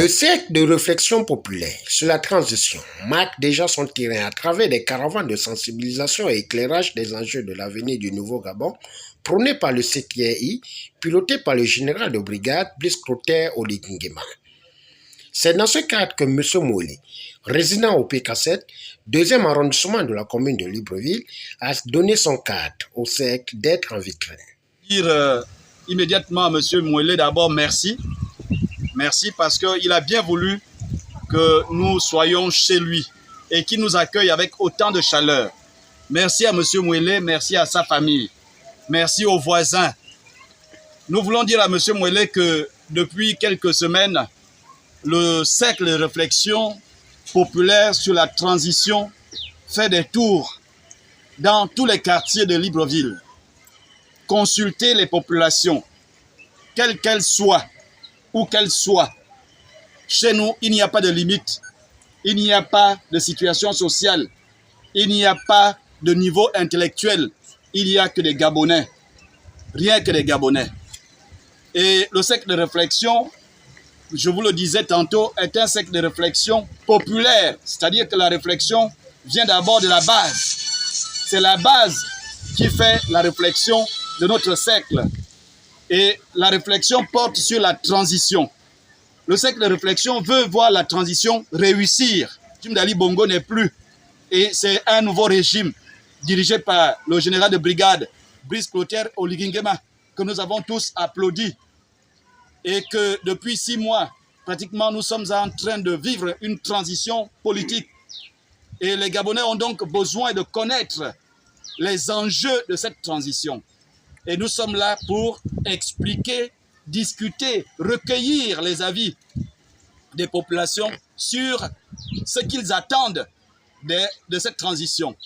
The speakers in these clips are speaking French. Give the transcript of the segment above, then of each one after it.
Le cercle de réflexion populaire sur la transition marque déjà son terrain à travers des caravanes de sensibilisation et éclairage des enjeux de l'avenir du Nouveau Gabon, prônés par le CTI, piloté par le général de brigade Brice Clotaire Oligui Nguema. C'est dans ce cadre que M. Moïle, résident au PK7, deuxième arrondissement de la commune de Libreville, a donné son cadre au cercle d'être en vitrine. Dire immédiatement à M. Moïle d'abord merci. Merci parce qu'il a bien voulu que nous soyons chez lui et qu'il nous accueille avec autant de chaleur. Merci à M. Moïle, merci à sa famille, merci aux voisins. Nous voulons dire à M. Moïle que depuis quelques semaines, le cercle de réflexion populaire sur la transition fait des tours dans tous les quartiers de Libreville. Consulter les populations, quelles qu'elles soient, où qu'elles soient. Chez nous, il n'y a pas de limite, il n'y a pas de situation sociale, il n'y a pas de niveau intellectuel, il n'y a que des Gabonais, rien que des Gabonais. Et le cercle de réflexion, je vous le disais tantôt, est un cercle de réflexion populaire, c'est-à-dire que la réflexion vient d'abord de la base. C'est la base qui fait la réflexion de notre cercle. Et la réflexion porte sur la transition. Le cercle de réflexion veut voir la transition réussir. Jim Dali Bongo n'est plus. Et c'est un nouveau régime dirigé par le général de brigade Brice Clotaire Oligui Nguema que nous avons tous applaudi. Et que depuis 6 mois, pratiquement, nous sommes en train de vivre une transition politique. Et les Gabonais ont donc besoin de connaître les enjeux de cette transition. Et nous sommes là pour expliquer, discuter, recueillir les avis des populations sur ce qu'ils attendent de cette transition.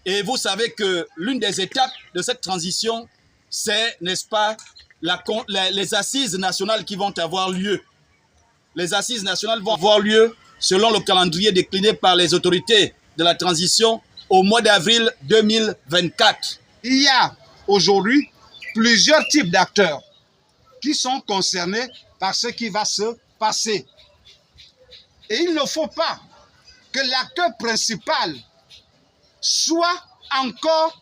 Et vous savez que l'une des étapes de cette transition, c'est, n'est-ce pas, les assises nationales qui vont avoir lieu. Les assises nationales vont avoir lieu selon le calendrier décliné par les autorités de la transition au mois d'avril 2024. Il y a aujourd'hui plusieurs types d'acteurs qui sont concernés par ce qui va se passer. Et il ne faut pas que l'acteur principal soit encore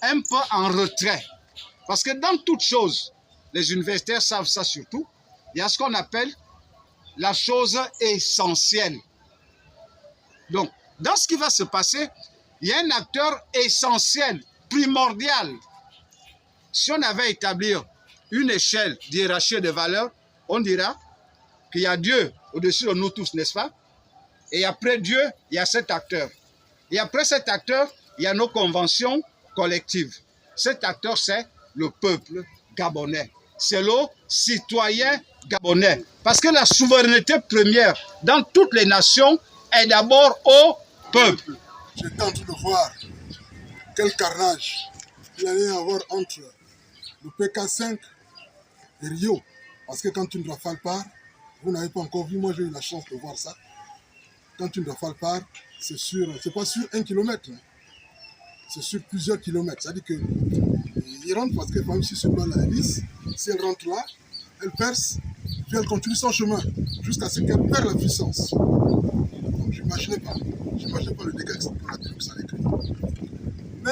un peu en retrait. Parce que dans toute chose, les universitaires savent ça surtout, il y a ce qu'on appelle la chose essentielle. Donc, dans ce qui va se passer, il y a un acteur essentiel, primordial. Si on avait établi une échelle d'hiérarchie de valeurs, on dira qu'il y a Dieu au-dessus de nous tous, n'est-ce pas? Et après Dieu, il y a cet acteur. Et après cet acteur, il y a nos conventions collectives. Cet acteur, c'est le peuple gabonais. C'est le citoyen gabonais. Parce que la souveraineté première dans toutes les nations est d'abord au peuple. J'ai tenté de voir quel carnage il allait y avoir entre le PK5 et Rio. Parce que quand une rafale part, vous n'avez pas encore vu, moi j'ai eu la chance de voir ça. Quand une rafale part, c'est pas sur 1 kilomètre, hein. C'est sur plusieurs kilomètres. C'est-à-dire qu'il rentre parce que même si ce balle est lisse, si elle rentre là, elle perce, puis elle continue son chemin jusqu'à ce qu'elle perd la puissance. Donc j'imaginais pas le dégât que ça allait créer. Mais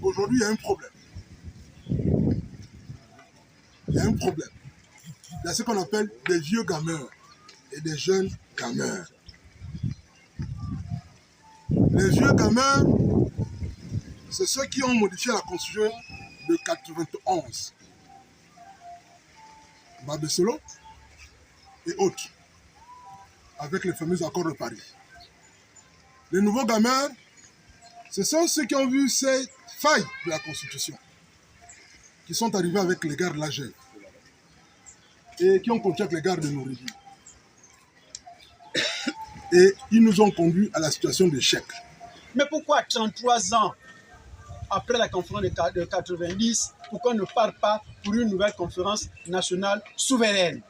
aujourd'hui, il y a un problème. Il y a un problème. Il y a ce qu'on appelle des vieux gameurs et des jeunes gameurs. Les vieux gameurs, c'est ceux qui ont modifié la Constitution de 91. Babesolo et autres, avec les fameux accords de Paris. Les nouveaux gameurs, ce sont ceux qui ont vu ces failles de la Constitution, qui sont arrivés avec les gardes de la GEL et qui ont continué avec les gardes de nos régimes. Et ils nous ont conduits à la situation d'échec. Mais pourquoi 33 ans après la conférence de 90, pourquoi on ne part pas pour une nouvelle conférence nationale souveraine,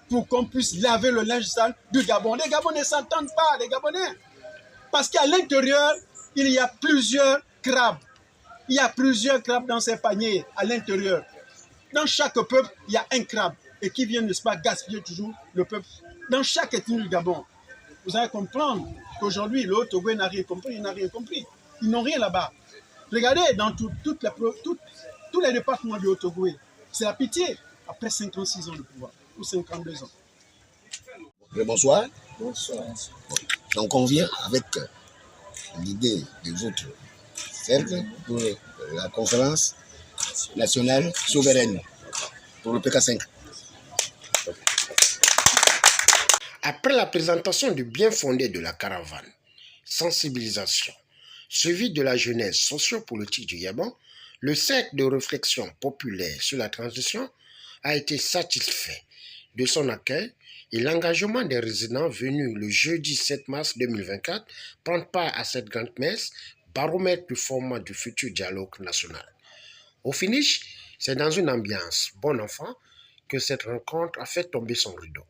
pour qu'on puisse laver le linge sale du Gabon? Les Gabonais ne s'entendent pas, les Gabonais. Parce qu'à l'intérieur, il y a plusieurs crabes. Il y a plusieurs crabes dans ces paniers à l'intérieur. Dans chaque peuple, il y a un crabe. et qui viennent, n'est-ce pas, gaspiller toujours le peuple. Dans chaque ethnie du Gabon, vous allez comprendre qu'aujourd'hui, le Haut-Togo n'a rien compris, il n'a rien compris. Ils n'ont rien là-bas. Regardez dans tous les départements du Haut-Togo, c'est la pitié après 56 ans de pouvoir, ou 52 ans. Bonsoir. Bonsoir. Donc on vient avec l'idée des autres cercles pour la conférence nationale souveraine pour le PK5. Après la présentation du bien fondé de la caravane, sensibilisation, suivi de la jeunesse sociopolitique du Gabon, le cercle de réflexion populaire sur la transition a été satisfait de son accueil et l'engagement des résidents venus le jeudi 7 mars 2024 prendre part à cette grande messe, baromètre du format du futur dialogue national. Au finish, c'est dans une ambiance bon enfant que cette rencontre a fait tomber son rideau.